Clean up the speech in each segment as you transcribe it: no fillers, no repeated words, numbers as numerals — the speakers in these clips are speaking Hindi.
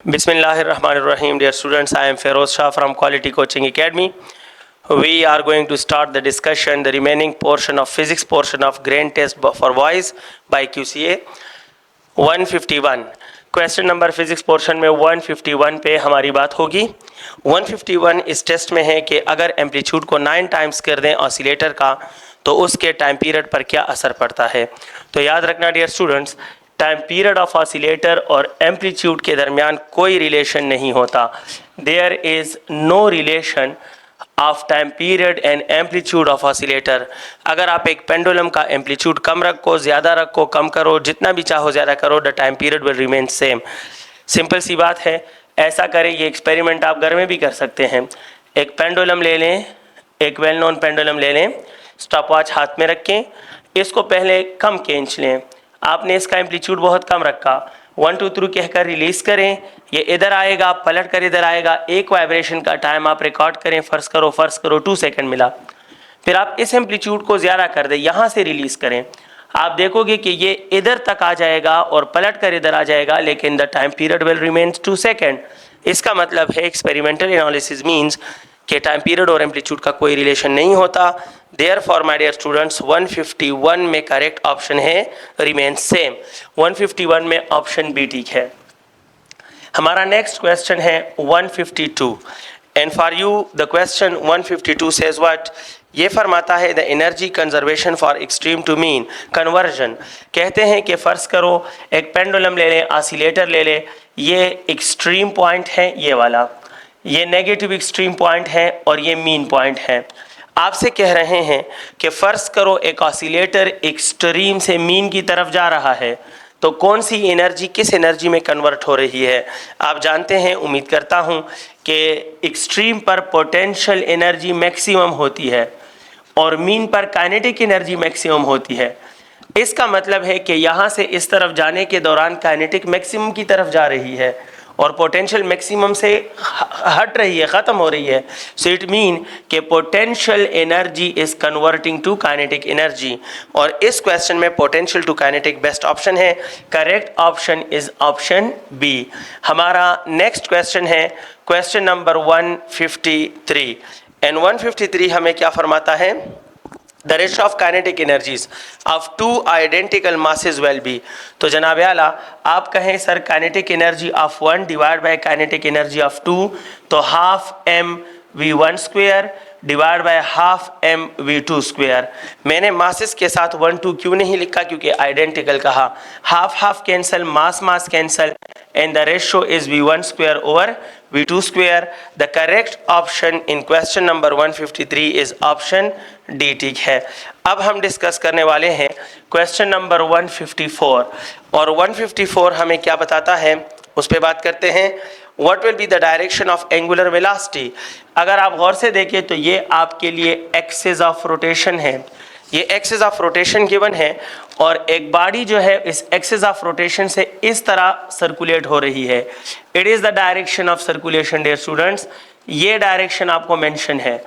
Bismillahirrahmanirrahim. Dear students, I am Feroz Shah from Quality Coaching Academy. We are going to start the discussion, the remaining portion of physics portion of grain test for boys by QCA 151. Question number physics portion में 151 पे हमारी बात होगी। 151 इस टेस्ट में है कि अगर एम्पलीट्यूड को 9 टाइम्स कर दें ऑसिलेटर का तो उसके टाइम पीरियड पर क्या असर पड़ता है। तो याद रखना dear students, time period of oscillator और एम्पलीट्यूड के दरमियान कोई रिलेशन नहीं होता। There is no relation of time period and amplitude of oscillator. अगर आप एक पेंडुलम का एम्पलीट्यूड कम रखो, ज़्यादा रखो, कम करो, जितना भी चाहो ज़्यादा करो, the time period will remain same. Simple सी बात है, ऐसा करें, ये एक्सपेरिमेंट आप घर में भी कर सकते हैं। एक पेंडुलम ले लें, एक वेल नोन पेंडुलम ले लें, स्टॉप वॉच हाथ में रखें, इसको पहले कम खींच लें। आपने इसका एम्पलीट्यूड बहुत कम रखा, 1 2 3 कहकर रिलीज करें, ये इधर आएगा, पलट कर इधर आएगा। एक वाइब्रेशन का टाइम आप रिकॉर्ड करें, फर्ज करो 2 सेकंड मिला। फिर आप इस एम्पलीट्यूड को ज़्यादा कर दें, यहाँ से रिलीज करें, आप देखोगे कि ये इधर तक आ जाएगा और पलट कर इधर आ जाएगा, लेकिन the time period will remains 2 second. इसका मतलब है एक्सपेरिमेंटल एनालिसिस मीन्स कि टाइम पीरियड और एम्पलीट्यूड का कोई रिलेशन नहीं होता। देयरफॉर माय डियर स्टूडेंट्स, 151 में करेक्ट ऑप्शन है रिमेन सेम। 151 में ऑप्शन बी ठीक है। हमारा नेक्स्ट क्वेश्चन है 152 and for you the question 152 says what. ये फरमाता है the energy conservation for extreme to mean conversion. कहते हैं कि फ़र्ज़ करो एक पेंडुलम ले लें, ऑसिलेटर ले लें, ये एक्सट्रीम पॉइंट है, ये वाला, ये नेगेटिव एक्सट्रीम पॉइंट है और ये मीन पॉइंट है। आपसे कह रहे हैं कि फ़र्ज़ करो एक ऑसिलेटर एक्सट्रीम से मीन की तरफ जा रहा है, तो कौन सी एनर्जी किस एनर्जी में कन्वर्ट हो रही है। आप जानते हैं, उम्मीद करता हूं कि एक्सट्रीम पर पोटेंशियल एनर्जी मैक्सिमम होती है और मीन पर काइनेटिक एनर्जी मैक्सिमम होती है। इसका मतलब है कि यहाँ से इस तरफ जाने के दौरान काइनेटिक मैक्सिमम की तरफ जा रही है और पोटेंशियल मैक्सिमम से हट रही है, ख़त्म हो रही है। सो इट मीन कि potential energy is converting to kinetic energy, और इस क्वेश्चन में potential to kinetic best option है। Correct option is option B. हमारा नेक्स्ट क्वेश्चन है क्वेश्चन नंबर 153 एंड 153 हमें क्या फरमाता है, the ratio of kinetic energies of 2 identical masses will be. तो जनाब आला, आप कहें sir kinetic energy of 1 divide by kinetic energy of 2, तो half mv1 square divide by half mv2 square. मैंने मासेस के साथ 1 2 क्यों नहीं लिखा, क्योंकि आइडेंटिकल कहा। Half half cancel, mass cancel, and the ratio is v1 square over v2 square. The correct option in question number 153 is option D ठीक है। अब हम डिस्कस करने वाले हैं क्वेश्चन नंबर 154 और 154 हमें क्या बताता है उस पर बात करते हैं। What will be the direction of angular velocity? अगर आप गौर से देखें तो ये आपके लिए एक्सिस ऑफ रोटेशन है, ये एक्सिस ऑफ रोटेशन गिवन है और एक बॉडी जो है इस एक्सिस ऑफ रोटेशन से इस तरह सर्कुलेट हो रही है। It is the direction of circulation dear students, ये डायरेक्शन आपको मेंशन है।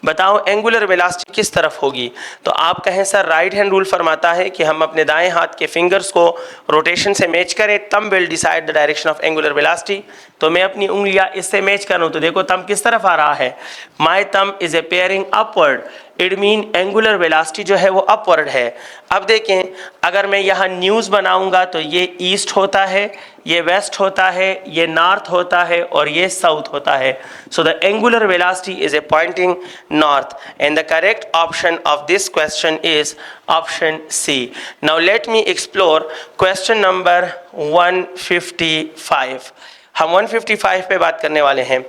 बताओ एंगुलर वेलोसिटी किस तरफ होगी। तो आप कहें सर राइट हैंड रूल फरमाता है कि हम अपने दाएं हाथ के फिंगर्स को रोटेशन से मैच करें, तब will decide the direction of angular velocity. तो मैं अपनी उंगलियां इससे मैच करूं तो देखो तम किस तरफ आ रहा है, माई तम is appearing upward, it mean angular velocity जो है वो अपवर्ड है। अब देखें, अगर मैं यहाँ न्यूज़ बनाऊंगा तो ये ईस्ट होता है, ये वेस्ट होता है, ये नॉर्थ होता है और ये साउथ होता है। So the angular velocity is a pointing north and the correct option of this question is option C. Now let me explore question number 155। हम 155 पे बात करने वाले हैं।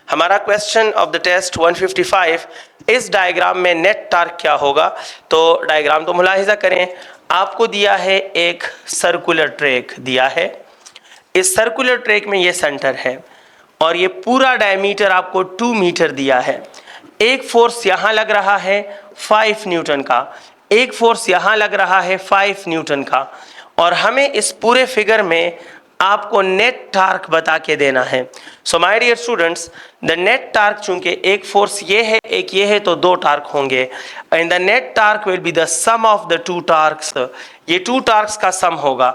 हमारा क्वेश्चन ऑफ द टेस्ट 155, इस डायग्राम में नेट टार्क क्या होगा। तो डायग्राम तो मुलाहिजा करें, आपको दिया है एक सर्कुलर ट्रैक दिया है, इस सर्कुलर ट्रैक में ये सेंटर है और ये पूरा डायमीटर आपको 2 मीटर दिया है। एक फोर्स यहाँ लग रहा है 5 न्यूटन का, एक फोर्स यहाँ लग रहा है 5 न्यूटन का, और हमें इस पूरे फिगर में आपको नेट टार्क बता के देना है। So my dear students, the net torque चूंकि एक फोर्स ये है एक ये है तो 2 टार्क होंगे, and the net torque will be the sum of the 2 torques. ये 2 टार्क्स का सम होगा।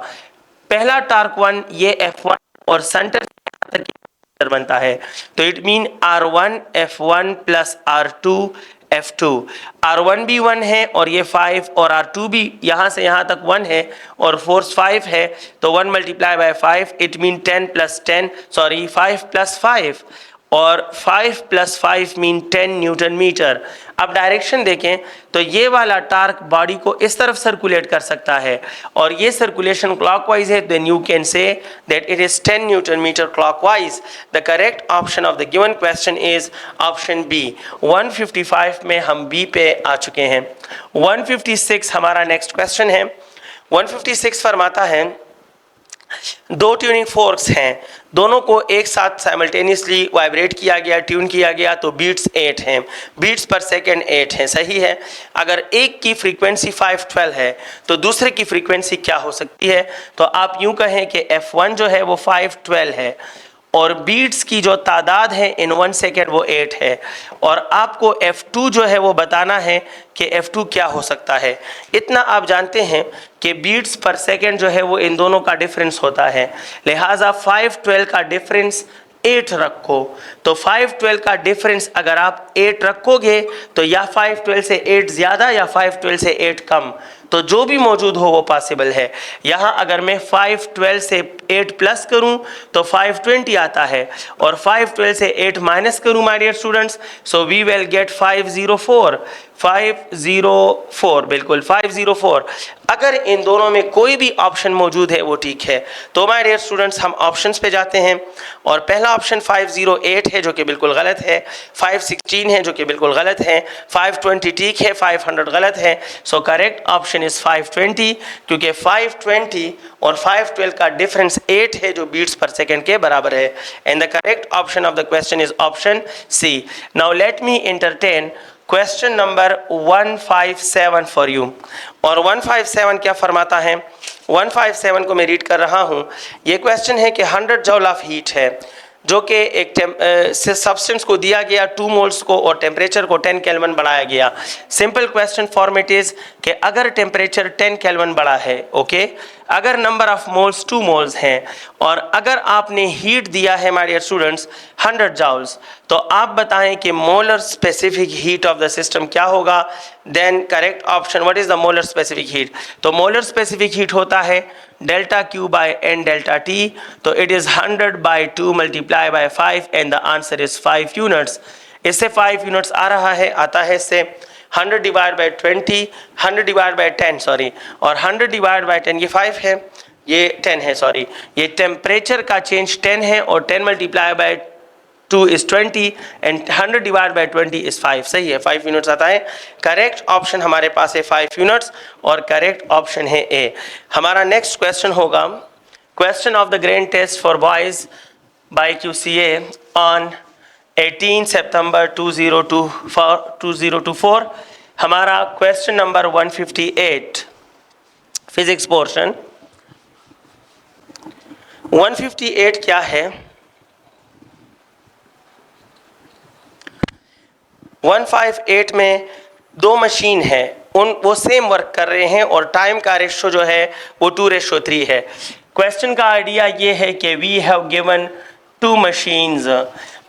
पहला टार्क 1 ये F1 और सेंटर तक बनता है। तो it mean R1 F1 plus R2 F2। R1 भी 1 है और ये 5 और R2 भी यहाँ से यहाँ तक 1 है और फोर्स 5 है, तो 1 multiply by 5 it mean 10 plus 10 sorry 5 plus 5 और 5 प्लस 5 मीन 10 न्यूटन मीटर। अब डायरेक्शन देखें तो ये वाला टार्क बॉडी को इस तरफ सर्कुलेट कर सकता है और ये सर्कुलेशन क्लॉकवाइज है, then you can say that it is 10 newton metre clockwise. The correct option of the given question is option B. 155 में हम बी पे आ चुके हैं। 156 हमारा नेक्स्ट क्वेश्चन है। 156 फरमाता है दो ट्यूनिंग फोर्क्स हैं, दोनों को एक साथ साइमल्टेनियसली वाइब्रेट किया गया, ट्यून किया गया, तो बीट्स 8 हैं, बीट्स पर सेकंड 8 हैं, सही है। अगर एक की फ्रीक्वेंसी 512 है तो दूसरे की फ्रीक्वेंसी क्या हो सकती है? तो आप यूं कहें कि F1 जो है वो 512 है और बीट्स की जो तादाद है इन 1 सेकेंड वो 8 है और आपको F2 जो है वो बताना है कि F2 क्या हो सकता है। इतना आप जानते हैं कि बीट्स पर सेकेंड जो है वो इन दोनों का डिफरेंस होता है, लिहाजा 512 का डिफरेंस 8 रखो। तो 512 का डिफरेंस अगर आप 8 रखोगे तो या 512 से 8 ज़्यादा या 512 से 8 कम, तो जो भी मौजूद हो वो पॉसिबल है। यहाँ अगर मैं 512 से 8 प्लस करूँ तो 520 आता है और 512 से 8 माइनस करूँ my dear students, so we will get 504 बिल्कुल 504। अगर इन दोनों में कोई भी ऑप्शन मौजूद है वो ठीक है। तो माय डियर स्टूडेंट्स हम ऑप्शंस पे जाते हैं और पहला ऑप्शन 508 है जो कि बिल्कुल गलत है, 516 है जो कि बिल्कुल गलत है, 520 ठीक है, 500 गलत है। सो करेक्ट ऑप्शन इज 520 क्योंकि 520 और 512 का डिफरेंस 8 है जो बीट्स पर सेकेंड के बराबर है। And the correct option of the question is option C. Now let me entertain question number 157 for you. और 157 क्या फरमाता है? 157 को मैं रीड कर रहा हूँ। ये क्वेश्चन है कि 100 जूल ऑफ हीट है जो कि एक सब्सटेंस को दिया गया 2 मोल्स को और टेम्परेचर को 10 केल्विन बढ़ाया गया। सिंपल क्वेश्चन फॉर्मेट इज कि अगर टेम्परेचर 10 केल्विन बढ़ा है, ओके, अगर नंबर ऑफ मोल्स 2 मोल्स हैं और अगर आपने हीट दिया है माय डियर स्टूडेंट्स 100 जूल्स, तो आप बताएं कि molar specific heat of the system क्या होगा। Then correct option what is the molar specific heat? तो मोलर स्पेसिफिक हीट होता है delta Q by N delta T, तो it is 100 by 2 multiply by 5 and the answer is 5 units. इससे 5 यूनिट्स आ रहा है, आता है इससे 100 divide by 20, 100 divide by 10 sorry, और 100 डिवाइड बाय 10 ये 5 है, ये 10 है सॉरी, ये टेम्परेचर का चेंज 10 है और 10 multiply by 2 is 20 and 100 divided by 20 is 5। सही है, 5 यूनिट्स आता है। करेक्ट ऑप्शन हमारे पास है 5 यूनिट्स और करेक्ट ऑप्शन है ए। हमारा नेक्स्ट क्वेश्चन होगा question of the grand test for boys by QCA on 18 सितंबर 2024। हमारा क्वेश्चन नंबर 158 फिजिक्स पोर्शन। 158 क्या है? 158 में 2 मशीन है, वो सेम वर्क कर रहे हैं और टाइम का रेशो जो है वो 2:3 है। क्वेश्चन का आइडिया ये है कि वी हैव गिवन 2 मशीन्स,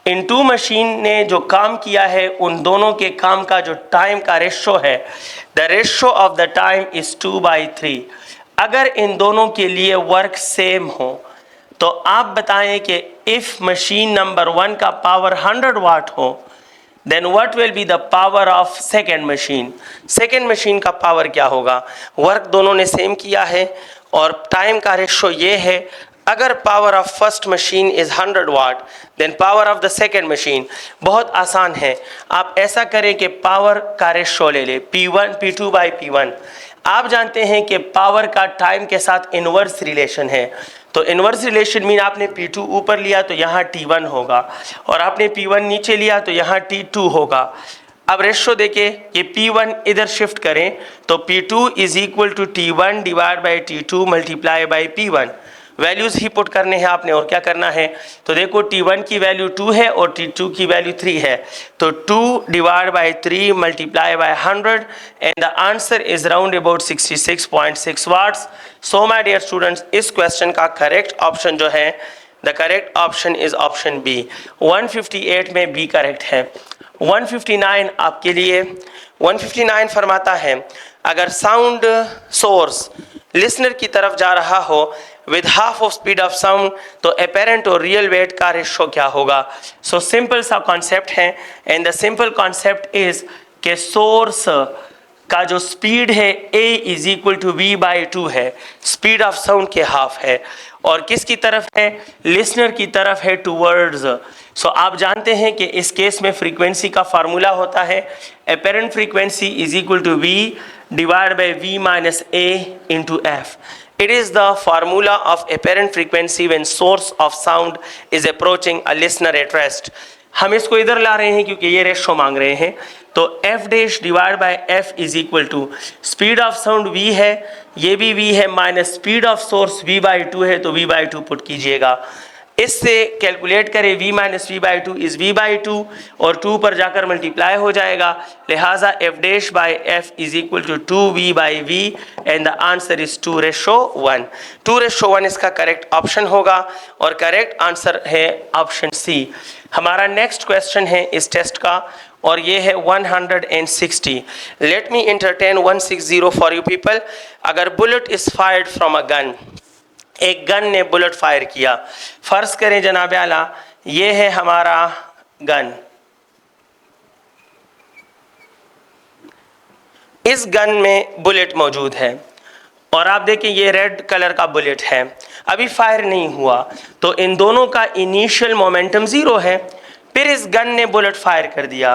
इन 2 मशीन ने जो काम किया है उन दोनों के काम का जो टाइम का रेशो है, the ratio of the time is 2/3। अगर इन दोनों के लिए वर्क सेम हो तो आप बताएं कि इफ मशीन नंबर 1 का पावर 100 वाट हो then what will be the power of second machine? Second machine का पावर क्या होगा? वर्क दोनों ने सेम किया है और टाइम का रेशो ये है, अगर power of first machine is 100 watt then power of the second machine, बहुत आसान है, आप ऐसा करें कि पावर का रेशो ले ले P2 बाई P1। आप जानते हैं कि पावर का टाइम के साथ इनवर्स रिलेशन है, तो इनवर्स रिलेशन मीन आपने P2 ऊपर लिया तो यहाँ T1 होगा और आपने P1 नीचे लिया तो यहाँ T2 होगा। अब रेशो देके ये P1 इधर शिफ्ट करें तो P2 is equal to T1 divide by T2 multiply by P1। Values ही पुट करने हैं आपने और क्या करना है? तो देखो T1 की वैल्यू 2 है और T2 की वैल्यू 3 है, तो 2 divide by 3 multiply by 100 and the answer is round about 66.6 watts. So my dear students, इस क्वेश्चन का करेक्ट ऑप्शन जो है the correct option is option B. 158 में बी करेक्ट है। 159 आपके लिए, 159 फरमाता है अगर साउंड सोर्स लिसनर की तरफ जा रहा हो with half of speed of sound तो अपेरेंट और रियल वेट का रेशो क्या होगा। सो सिंपल सा कॉन्सेप्ट है and the simple concept is के सोर्स का जो स्पीड है a is equal to v/2 है, स्पीड ऑफ साउंड के हाफ है, और किसकी तरफ है, लिसनर की तरफ है, टूवर्ड्स। सो आप जानते हैं कि इस केस में फ्रीक्वेंसी का फार्मूला होता है apparent frequency is equal to v divide by v minus a into f। It is the formula of apparent frequency when source of sound is approaching a listener at rest। हम इसको इधर ला रहे हैं क्योंकि ये रेशो मांग रहे हैं, तो f dash divide by f is equal to speed of sound v है, ये भी v है, minus speed of source v/2 है, तो v/2 पुट कीजिएगा। इससे कैलकुलेट करें v minus v/2 is v/2 और 2 पर जाकर मल्टीप्लाई हो जाएगा, लिहाजा f dash by f is equal to 2v/v and the answer is 2:1। 2:1 इसका करेक्ट ऑप्शन होगा और करेक्ट आंसर है ऑप्शन सी। हमारा नेक्स्ट क्वेश्चन है इस टेस्ट का और ये है 160। Let me entertain 160 for you people. अगर bullet is fired from a gun, एक गन ने बुलेट फायर किया, फर्ज करें जनाब आला ये है हमारा गन, इस गन में बुलेट मौजूद है और आप देखें ये रेड कलर का बुलेट है, अभी फायर नहीं हुआ, तो इन दोनों का इनिशियल मोमेंटम 0 है। फिर इस गन ने बुलेट फायर कर दिया,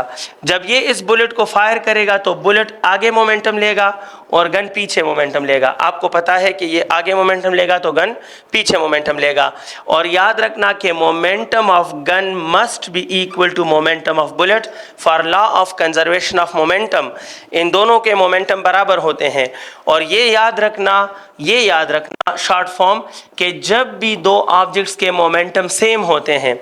जब ये इस बुलेट को फायर करेगा तो बुलेट आगे मोमेंटम लेगा और गन पीछे मोमेंटम लेगा। आपको पता है कि ये आगे मोमेंटम लेगा तो गन पीछे मोमेंटम लेगा, और याद रखना कि momentum of gun must be equal to momentum of bullet for law of conservation of momentum. इन दोनों के मोमेंटम बराबर होते हैं, और ये याद रखना शॉर्ट फॉर्म कि जब भी दो ऑब्जेक्ट्स के मोमेंटम सेम होते हैं,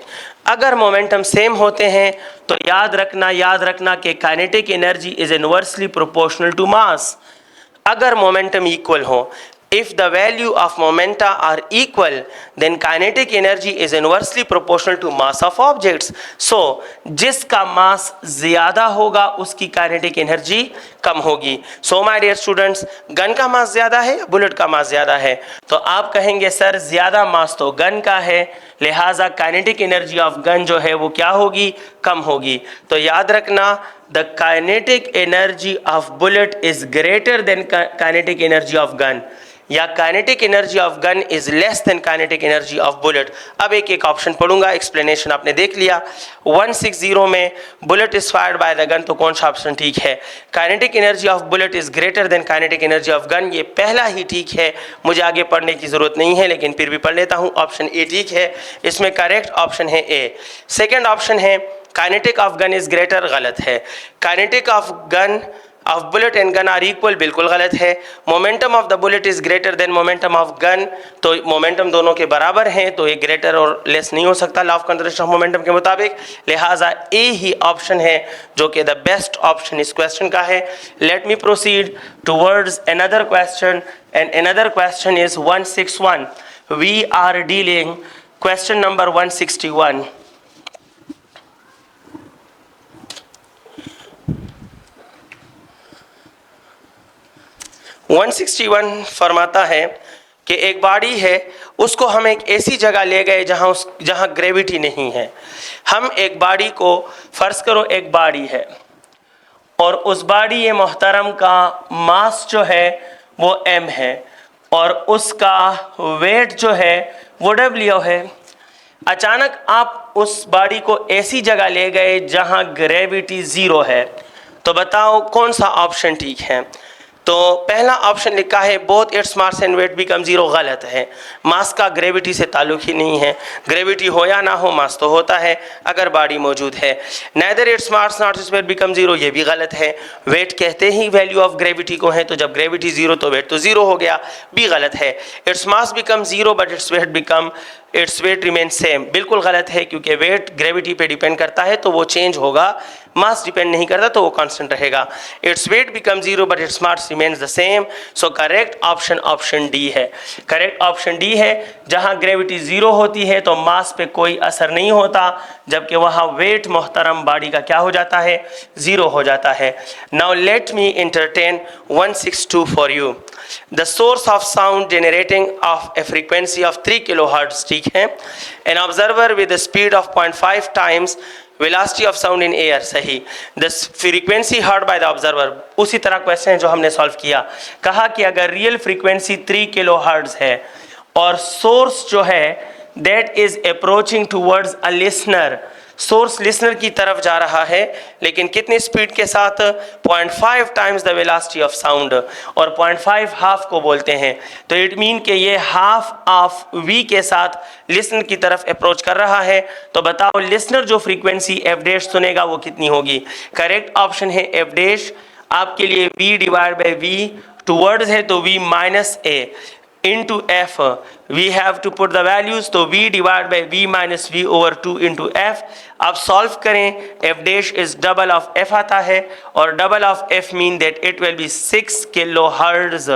अगर मोमेंटम सेम होते हैं तो याद रखना कि kinetic energy is inversely proportional to mass. अगर मोमेंटम इक्वल हो, if the value of momenta are equal then kinetic energy is inversely proportional to mass of objects। so जिसका मास ज्यादा होगा उसकी काइनेटिक एनर्जी कम होगी। so my dear students, gun का मास ज्यादा है या बुलेट का मास ज्यादा है, तो आप कहेंगे सर ज्यादा मास तो गन का है, लिहाजा काइनेटिक एनर्जी ऑफ गन जो है वो क्या होगी, कम होगी। तो याद रखना the kinetic energy of bullet is greater than kinetic energy of gun, या kinetic energy of gun is less than kinetic energy of bullet. अब एक एक ऑप्शन पढ़ूंगा, एक्सप्लेनेशन आपने देख लिया। 160 में bullet is fired by the gun, तो कौन सा ऑप्शन ठीक है, kinetic energy of bullet is greater then kinetic energy of gun, ये पहला ही ठीक है, मुझे आगे पढ़ने की जरूरत नहीं है लेकिन फिर भी पढ़ लेता हूँ। ऑप्शन ए ठीक है, इसमें करेक्ट ऑप्शन है ए। सेकेंड ऑप्शन है kinetic of gun is greater, गलत है। Kinetic of gun of bullet and gun are equal, बिल्कुल गलत है। Momentum of the bullet is greater than momentum of gun, तो मोमेंटम दोनों के बराबर हैं, तो ये ग्रेटर और लेस नहीं हो सकता law of conservation of momentum के मुताबिक, लिहाजा ए ही ऑप्शन है जो कि द बेस्ट ऑप्शन इस क्वेश्चन का है। Let me proceed towards another question and another question is 161। We are dealing question number 161। 161 फरमाता है कि एक बॉडी है, उसको हम एक ऐसी जगह ले गए जहाँ ग्रेविटी नहीं है। हम एक बॉडी को, फर्ज करो एक बॉडी है और उस बॉडी ये मोहतरम का मास जो है वो m है और उसका वेट जो है वो w है। अचानक आप उस बॉडी को ऐसी जगह ले गए जहाँ ग्रेविटी 0 है, तो बताओ कौन सा ऑप्शन ठीक है। तो पहला ऑप्शन लिखा है both its mass and weight become 0, गलत है। मास का ग्रेविटी से ताल्लुक ही नहीं है, ग्रेविटी हो या ना हो मास तो होता है अगर बॉडी मौजूद है। Neither its mass not its weight become 0, ये भी गलत है। वेट कहते ही वैल्यू ऑफ ग्रेविटी को है, तो जब ग्रेविटी 0 तो वेट तो 0 हो गया, भी गलत है। Its mass become 0 but its weight remain same, बिल्कुल गलत है क्योंकि वेट ग्रेविटी पे डिपेंड करता है तो वो चेंज होगा मास डिपेंड नहीं करता तो वो कांस्टेंट रहेगा. Its weight become 0 but its mass remains the same. So correct option option D है. करेक्ट ऑप्शन डी है. जहां ग्रेविटी 0 होती है तो मास पे कोई असर नहीं होता, जबकि वहां वेट मोहतरम बॉडी का क्या हो जाता है, 0 हो जाता है. Now let me entertain 162 for you. The source of sound generating of a frequency of 3 kilohertz, ठीक है. An observer with a speed of 0.5 times velocity of sound in air, सही. The frequency heard by the observer, उसी तरह क्वेश्चन जो हमने सॉल्व किया. कहा कि अगर रियल फ्रीक्वेंसी 3 किलोहर्ट्ज है और सोर्स जो है that is approaching towards a listener, source listener की तरफ जा रहा है, लेकिन कितनी स्पीड के साथ, 0.5 times the velocity of sound, और 0.5 हाफ को बोलते हैं. तो इट मीन कि ये हाफ ऑफ वी के साथ लिसनर की तरफ अप्रोच कर रहा है. तो बताओ लिसनर जो फ्रीक्वेंसी एफ डैश सुनेगा वो कितनी होगी. करेक्ट ऑप्शन है एफ डैश. आपके लिए v divide by v towards है तो v minus a into f, we have to put the values, तो v divided by v minus v over 2 into f. आप सॉल्व करें, f dash is double of f आता है, और double of f mean that it will be 6 kilohertz,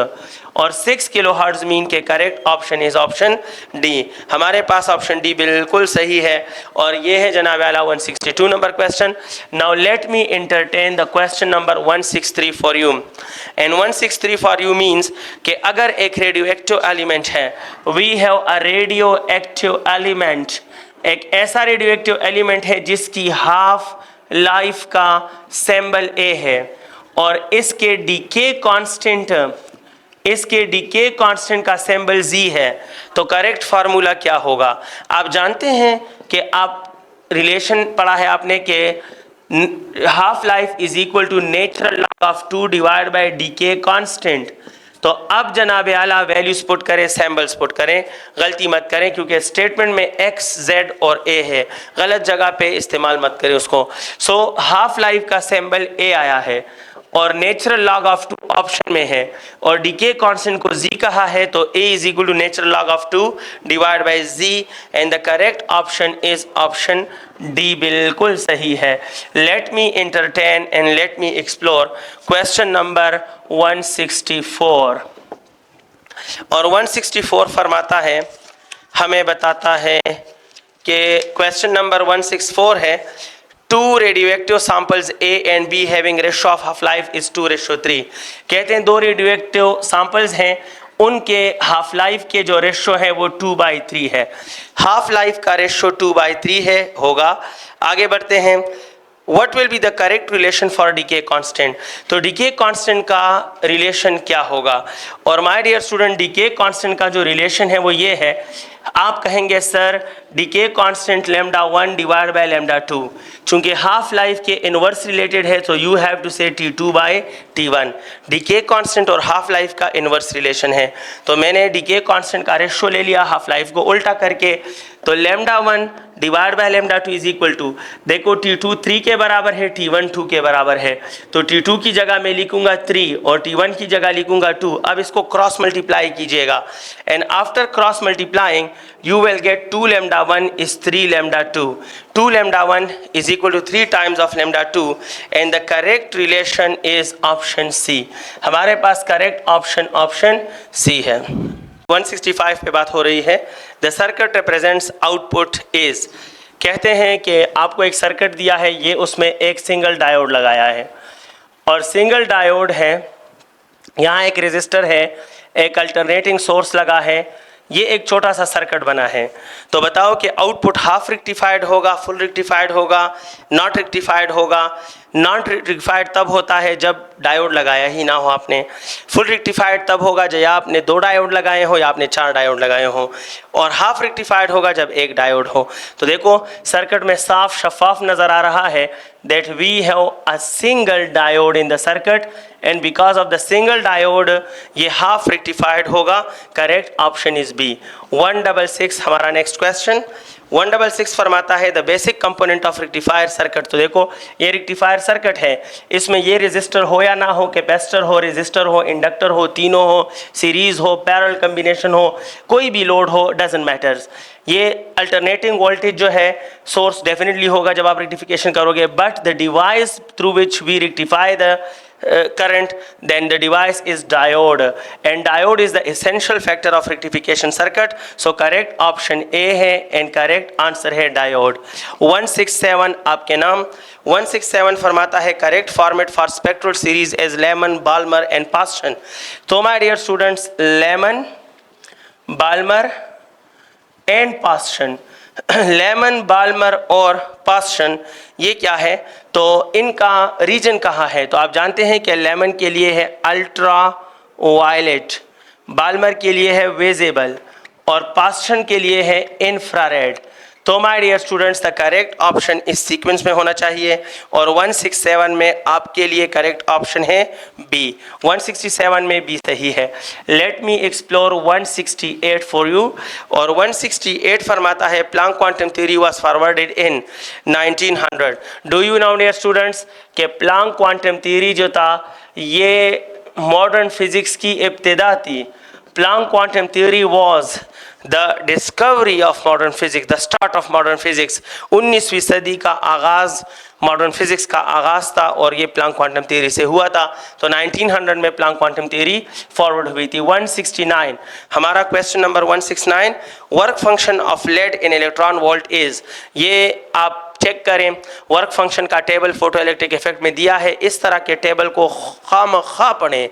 और 6 किलोहर्ट्ज मीन के correct option is option D. हमारे पास ऑप्शन डी बिल्कुल सही है. और ये है जनाब आला 162 number question. Now let me entertain the question number 163 for you. And 163 for you means कि अगर एक रेडियो एक्टिव एलिमेंट है, we have a radioactive element, एक ऐसा रेडियो एक्टिव एलिमेंट है जिसकी हाफ लाइफ का सिंबल ए है, और इसके डीके कांस्टेंट का सिंबल z है. तो करेक्ट फार्मूला क्या होगा. आप जानते हैं कि आप रिलेशन पढ़ा है आपने कि half life is equal to natural log of 2 divide by decay constant. तो अब जनाब आला वैल्यूज पुट करें, सैम्बल्स पुट करें, गलती मत करें क्योंकि स्टेटमेंट में x, z और a है, गलत जगह पे इस्तेमाल मत करें उसको. सो हाफ लाइफ का सिंबल a आया है और नेचुरल लॉग ऑफ 2 ऑप्शन में है, और डीके कांस्टेंट को z कहा है, तो a is equal to natural log of 2 divide by z, and the correct option is option D. बिल्कुल सही है. Let me entertain and let me explore question number 164. और 164 फरमाता है, हमें बताता है कि क्वेश्चन नंबर 164 है, 2 radioactive samples A and B having ratio of half life is 2:3. कहते हैं 2 रेडियोएक्टिव सैंपल्स हैं, उनके हाफ लाइफ के जो रेशो है वो 2/3 है. हाफ लाइफ का रेशो 2/3 है होगा. आगे बढ़ते हैं. What will be the correct relation for decay constant? तो decay constant का रिलेशन क्या होगा. और my dear student, decay constant का जो रिलेशन है वो ये है, आप कहेंगे sir decay constant λ1 divide by λ2, चूंकि हाफ लाइफ के इनवर्स रिलेटेड है तो यू हैव टू से T2/T1. decay constant और हाफ लाइफ का इनवर्स रिलेशन है, तो मैंने decay constant का रेशो ले लिया हाफ लाइफ को उल्टा करके, तो λ1 divide by λ2 is equal to, देखो T2 3 के बराबर है, T1 2 के बराबर है, तो T2 की जगह मैं लिखूंगा 3 और T1 की जगह लिखूंगा 2. अब इसको क्रॉस मल्टीप्लाई कीजिएगा, and after cross multiplying you will get 2 λ1 is 3 λ2. 2 λ1 is equal to 3 times of λ2, and the correct relation is option C. हमारे पास करेक्ट ऑप्शन ऑप्शन C है. 165 पे बात हो रही है. The circuit represents output is, कहते हैं कि आपको एक सर्किट दिया है, ये उसमें एक सिंगल डायोड लगाया है, और सिंगल डायोड है, यहाँ एक रेजिस्टर है, एक अल्टरनेटिंग सोर्स लगा है, ये एक छोटा सा सर्किट बना है. तो बताओ कि आउटपुट हाफ रेक्टिफाइड होगा, फुल रेक्टिफाइड होगा, नॉट रेक्टिफाइड होगा. नॉट रेक्टिफाइड तब होता है जब डायोड लगाया ही ना हो आपने. फुल रेक्टिफाइड तब होगा जब आपने 2 डायोड लगाए हो या आपने 4 डायोड लगाए हो, और हाफ रेक्टिफाइड होगा जब 1 डायोड हो. तो देखो सर्किट में साफ शफाफ नज़र आ रहा है that we have a single diode in the circuit, and because of the single diode ये half rectified होगा. Correct option is B. 166 हमारा नेक्स्ट क्वेश्चन. 166 फरमाता है the basic component of rectifier circuit. तो देखो ये रेक्टिफायर सर्किट है, इसमें ये रेजिस्टर हो या ना हो, कैपेसिटर हो, रेजिस्टर हो, इंडक्टर हो, तीनों हो, सीरीज हो, पैरेलल कम्बिनेशन हो, कोई भी लोड हो, डजंट मैटर्स. ये अल्टरनेटिंग वोल्टेज जो है सोर्स डेफिनेटली होगा जब आप रेक्टिफिकेशन करोगे, but the device through which we rectify the current, then the device is diode, and diode is the essential factor of rectification circuit. So correct option A है and correct answer है diode. 167 आपके नाम 167 फरमाता है correct format for spectral series as Lehman, Balmer and Paschen. तो my dear students, Lehman, Balmer and Paschen, Lyman, Balmer और पास्शन, ये क्या है? तो इनका रीजन कहाँ है? तो आप जानते हैं कि लेमन के लिए है अल्ट्रा वायलेट, बाल्मर के लिए है विजिबल और पास्शन के लिए है इंफ्रारेड. तो my dear students, the correct option इस सीक्वेंस में होना चाहिए और 167 में आपके लिए करेक्ट ऑप्शन है बी. 167 में बी सही है. Let me explore 168 for you. और 168 फरमाता है Planck quantum theory was forwarded in 1900. Do you know dear students कि प्लांक क्वांटम थ्योरी जो था ये मॉडर्न फिजिक्स की इब्तिदा थी. Planck quantum theory was the discovery of modern physics, the start of modern physics. 19वीं सदी का आगाज़ मॉडर्न फिजिक्स का आगाज़ था और ये प्लांक क्वांटम थ्योरी से हुआ था. तो 1900 में प्लांक क्वांटम थ्योरी फॉरवर्ड हुई थी. 169 हमारा question number 169, work function of lead in electron volt is. ये आप चेक करें, वर्क फंक्शन का टेबल फोटो इलेक्ट्रिक इफेक्ट में दिया है. इस तरह के टेबल को खामखा पढ़ें.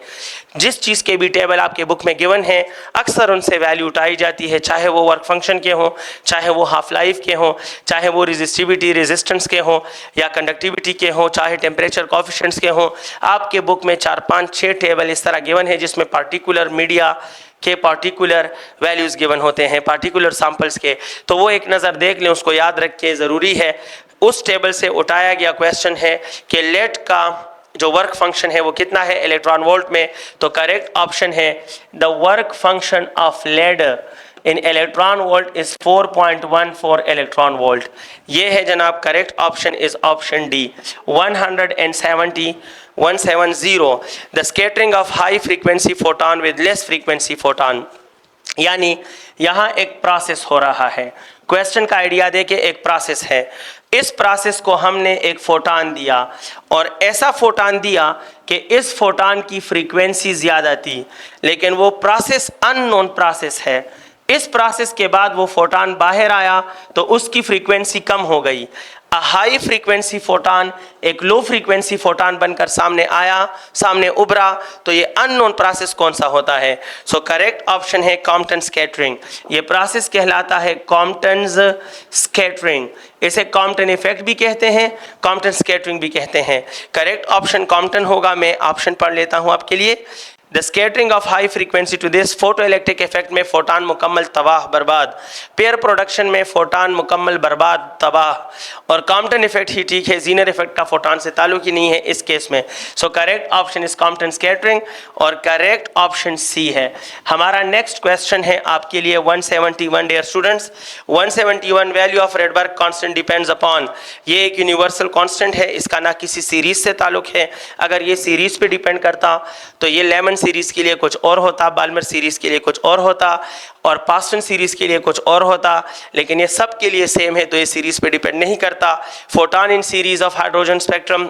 जिस चीज़ के भी टेबल आपके बुक में गिवन है अक्सर उनसे वैल्यू उठाई जाती है, चाहे वो वर्क फंक्शन के हों, चाहे वो हाफ लाइफ के हों, चाहे वो रेजिस्टिविटी रेजिस्टेंस के हों या कंडक्टिविटी के हों, चाहे टेम्परेचर कोफिशिएंट्स के हों. आपके बुक में 4, 5, 6 टेबल इस तरह गिवन है जिसमें पार्टिकुलर मीडिया के पार्टिकुलर वैल्यूज़ गिवन होते हैं, पार्टिकुलर सैंपल्स के. तो वो एक नज़र देख लें, उसको याद रख के ज़रूरी है. उस टेबल से उठाया गया क्वेश्चन है कि लेड का जो वर्क फंक्शन है वो कितना है इलेक्ट्रॉन वोल्ट में. तो करेक्ट ऑप्शन है the work function of lead in electron volt is 4.14 electron volt. ये है जनाब correct option is option D. 170 the scattering of high frequency photon with less frequency photon. यानी यहाँ एक प्रोसेस हो रहा है. क्वेश्चन का आइडिया दे के एक प्रोसेस है, इस प्रोसेस को हमने एक फोटान दिया और ऐसा फोटान दिया कि इस फोटान की फ्रीक्वेंसी ज़्यादा थी, लेकिन वो प्रोसेस अननोन प्रोसेस है. इस प्रोसेस के बाद वो फोटान बाहर आया तो उसकी फ्रीक्वेंसी कम हो गई. अ हाई फ्रीक्वेंसी फोटान एक लो फ्रीक्वेंसी फोटान बनकर सामने आया, सामने उभरा. तो ये अननोन प्रोसेस कौन सा होता है? सो करेक्ट ऑप्शन है कॉम्पटन स्कैटरिंग. ये प्रोसेस कहलाता है कॉम्पटन स्कैटरिंग. इसे कॉम्पटन इफेक्ट भी कहते हैं, कॉम्पटन स्कैटरिंग भी कहते हैं. करेक्ट ऑप्शन कॉम्पटन होगा. मैं ऑप्शन पढ़ लेता हूँ आपके लिए. The scattering of high frequency to this photoelectric effect में फोटान मुकम्मल तबाह बर्बाद, पेयर प्रोडक्शन में फोटान मुकम्मल बर्बाद तबाह, और कॉम्पटन इफेक्ट ही ठीक है, जीनर इफेक्ट का फोटान से ताल्लुक ही नहीं है इस केस में. So correct option is Compton scattering और करेक्ट ऑप्शन सी है. हमारा नेक्स्ट क्वेश्चन है आपके लिए 171 dear students. 171 value of Rydberg constant depends upon. ये एक यूनिवर्सल कांस्टेंट है, इसका ना किसी सीरीज से ताल्लुक है. अगर ये सीरीज पे डिपेंड करता तो ये लेमन सीरीज के लिए कुछ और होता, बाल्मर सीरीज के लिए कुछ और होता और पास्टन सीरीज के लिए कुछ और होता, लेकिन ये सब के लिए सेम है तो ये सीरीज पे डिपेंड नहीं करता. Photon in series of hydrogen spectrum,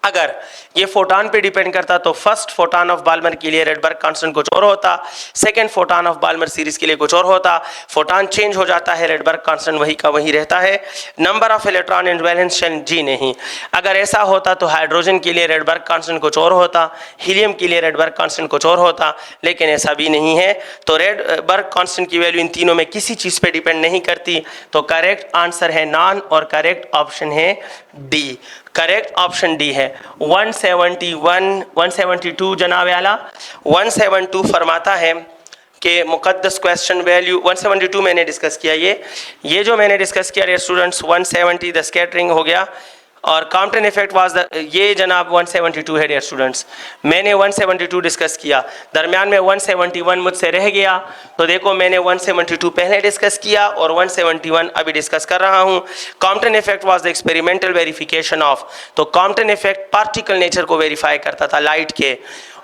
अगर ये फोटान पे डिपेंड करता तो फर्स्ट फोटान ऑफ बाल्मर के लिए रेडबर्ग कांस्टेंट कुछ और होता, second photon of Balmer series के लिए कुछ और होता. फोटान चेंज हो जाता है, रेडबर्ग कांस्टेंट वही का वही रहता है. Number of electron in valence shell जी नहीं. अगर ऐसा होता तो हाइड्रोजन के लिए रेडबर्ग कांस्टेंट कुछ और होता, हीलियम के लिए रेडबर्ग कांस्टेंट कुछ और होता, लेकिन ऐसा भी नहीं है. तो रेडबर्ग कांस्टेंट की वैल्यू इन तीनों में किसी चीज़ पे डिपेंड नहीं करती. तो करेक्ट आंसर है नॉन और करेक्ट ऑप्शन है डी. करेक्ट ऑप्शन डी है. 172 जनाब आला 172 फरमाता है कि मुकद्दस क्वेश्चन वैल्यू 172 मैंने डिस्कस किया. ये जो मैंने डिस्कस किया डियर स्टूडेंट्स 170 द स्कैटरिंग हो गया और कॉम्पटन इफेक्ट वाज द, ये जनाब 172 है डियर स्टूडेंट्स. मैंने 172 डिस्कस किया, दरमियान में 171 मुझसे रह गया. तो देखो मैंने 172 पहले डिस्कस किया और 171 अभी डिस्कस कर रहा हूँ. Compton effect was the experimental verification of. तो कॉम्पटन इफेक्ट पार्टिकल नेचर को वेरीफाई करता था लाइट के,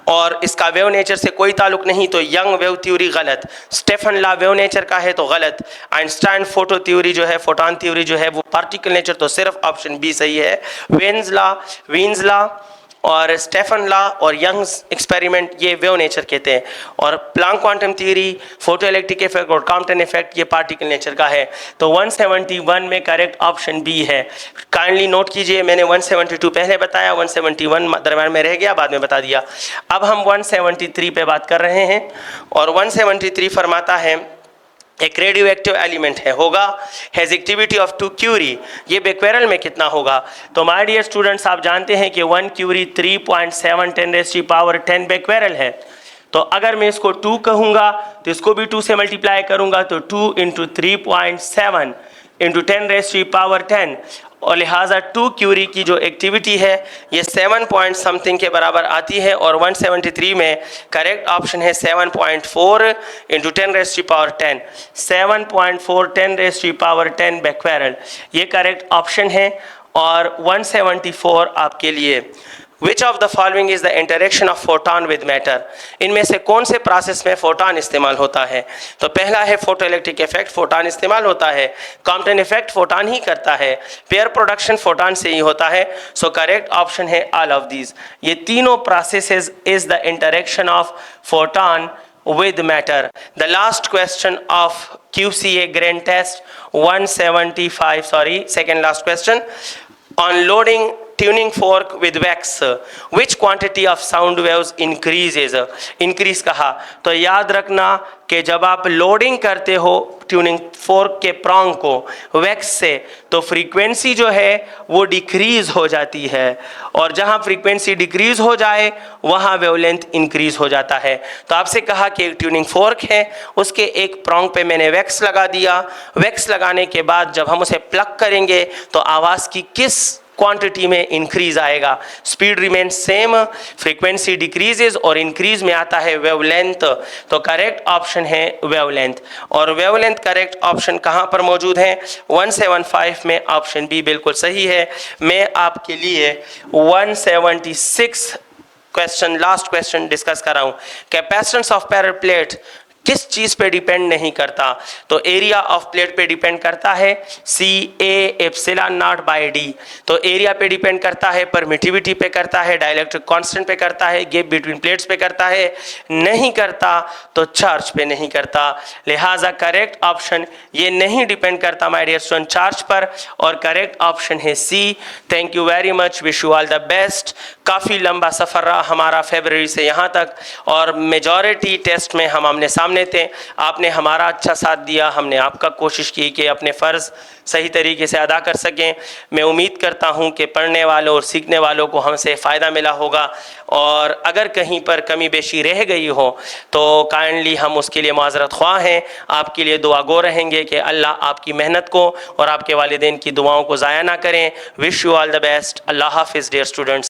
और इसका वेव नेचर से कोई ताल्लुक नहीं, तो यंग वेव थ्योरी गलत, स्टेफन लॉ वेव नेचर का है तो गलत, आइंस्टाइन फोटो थ्योरी जो है, फोटॉन थ्योरी जो है वो पार्टिकल नेचर, तो सिर्फ ऑप्शन बी सही है। वीन्स लॉ और स्टेफन लॉ और यंग्स एक्सपेरिमेंट ये वेव नेचर कहते हैं, और Planck quantum theory, photo electric effect और कॉम्पटन इफेक्ट ये पार्टिकल नेचर का है। तो 171 में करेक्ट ऑप्शन बी है। काइंडली नोट कीजिए, मैंने 172 पहले बताया, 171 दरम्यान में रह गया, बाद में बता दिया। अब हम 173 पे बात कर रहे हैं, और 173 फरमाता है एक रेडियो एक्टिव एलिमेंट है, होगा हैज़ एक्टिविटी ऑफ 2 क्यूरी, ये बेक्वेरल में कितना होगा? तो माय डियर स्टूडेंट्स, आप जानते हैं कि 1 क्यूरी 3.7 10⁻10 बेक्वेरल है। तो अगर मैं इसको 2 कहूँगा तो इसको भी 2 से मल्टीप्लाई करूँगा, तो 2 × 3.7 × 10⁻10, और लिहाजा 2 क्यूरी की जो एक्टिविटी है ये 7 पॉइंट समथिंग के बराबर आती है, और 173 में करेक्ट ऑप्शन है 7.4 × 10⁻10, 7.4 10⁻10 बेक्वेरल, ये करेक्ट ऑप्शन है। और 174 आपके लिए, Which of the following is the interaction of photon with matter? इनमें से कौन से प्रोसेस में फोटॉन इस्तेमाल होता है? तो पहला है फोटो इलेक्ट्रिक इफेक्ट, फोटॉन इस्तेमाल होता है। कॉम्पटन इफेक्ट फोटॉन ही करता है। पेयर प्रोडक्शन फोटॉन से ही होता है। सो करेक्ट ऑप्शन है ऑल ऑफ दीज। ये तीनों processes is the interaction of photon with matter. The last question of QCA grand test 175, second last question. On loading tuning fork with wax, which quantity of sound waves increases? Increase कहा तो याद रखना कि जब आप लोडिंग करते हो ट्यूनिंग फोर्क के प्रॉन्ग को वैक्स से, तो फ्रीक्वेंसी जो है वो डिक्रीज हो जाती है, और जहाँ फ्रीक्वेंसी डिक्रीज हो जाए वहाँ वेवलेंथ इंक्रीज हो जाता है। तो आपसे कहा कि एक ट्यूनिंग फोर्क है, उसके एक प्रॉन्ग पे मैंने वैक्स लगा दिया। वैक्स लगाने के बाद जब हम उसे प्लग करेंगे तो आवाज़ की किस क्वांटिटी में इंक्रीज आएगा? Speed remain same, frequency decreases, और इंक्रीज में आता है वेवलेंथ। तो करेक्ट ऑप्शन है वेवलेंथ, और वेवलेंथ करेक्ट ऑप्शन कहाँ पर मौजूद है? 175 में ऑप्शन बी बिल्कुल सही है। मैं आपके लिए 176 क्वेश्चन, लास्ट क्वेश्चन डिस्कस कर रहा हूँ। कैपेसिटेंस ऑफ पैरेलल प्लेट किस चीज़ पे डिपेंड नहीं करता? तो एरिया ऑफ प्लेट पे डिपेंड करता है, CA∈0/D। तो एरिया पे डिपेंड करता है, परमिटिविटी पे करता है, डाइलेक्ट्रिक कांस्टेंट पे करता है, गैप बिटवीन प्लेट्स पे करता है, नहीं करता तो चार्ज पे नहीं करता। लिहाजा करेक्ट ऑप्शन ये नहीं डिपेंड करता माय डियर स्टूडेंट चार्ज पर, और करेक्ट ऑप्शन है C. Thank you very much, wish you all the best. काफ़ी लंबा सफ़र रहा हमारा फरवरी से यहाँ तक, और मेजॉरिटी टेस्ट में हम आमने सामने थे। आपने हमारा अच्छा साथ दिया, हमने आपका कोशिश की कि अपने फ़र्ज़ सही तरीके से अदा कर सकें। मैं उम्मीद करता हूं कि पढ़ने वालों और सीखने वालों को हमसे फ़ायदा मिला होगा, और अगर कहीं पर कमी बेशी रह गई हो तो काइंडली हम उसके लिए माज़रत ख्वाह हैं। आपके लिए दुआ गो रहेंगे कि अल्लाह आपकी मेहनत को और आपके वालिदैन की दुआओं को ज़ाया ना करें। Wish you all the best. अल्लाह हाफिज़ डियर स्टूडेंट्स।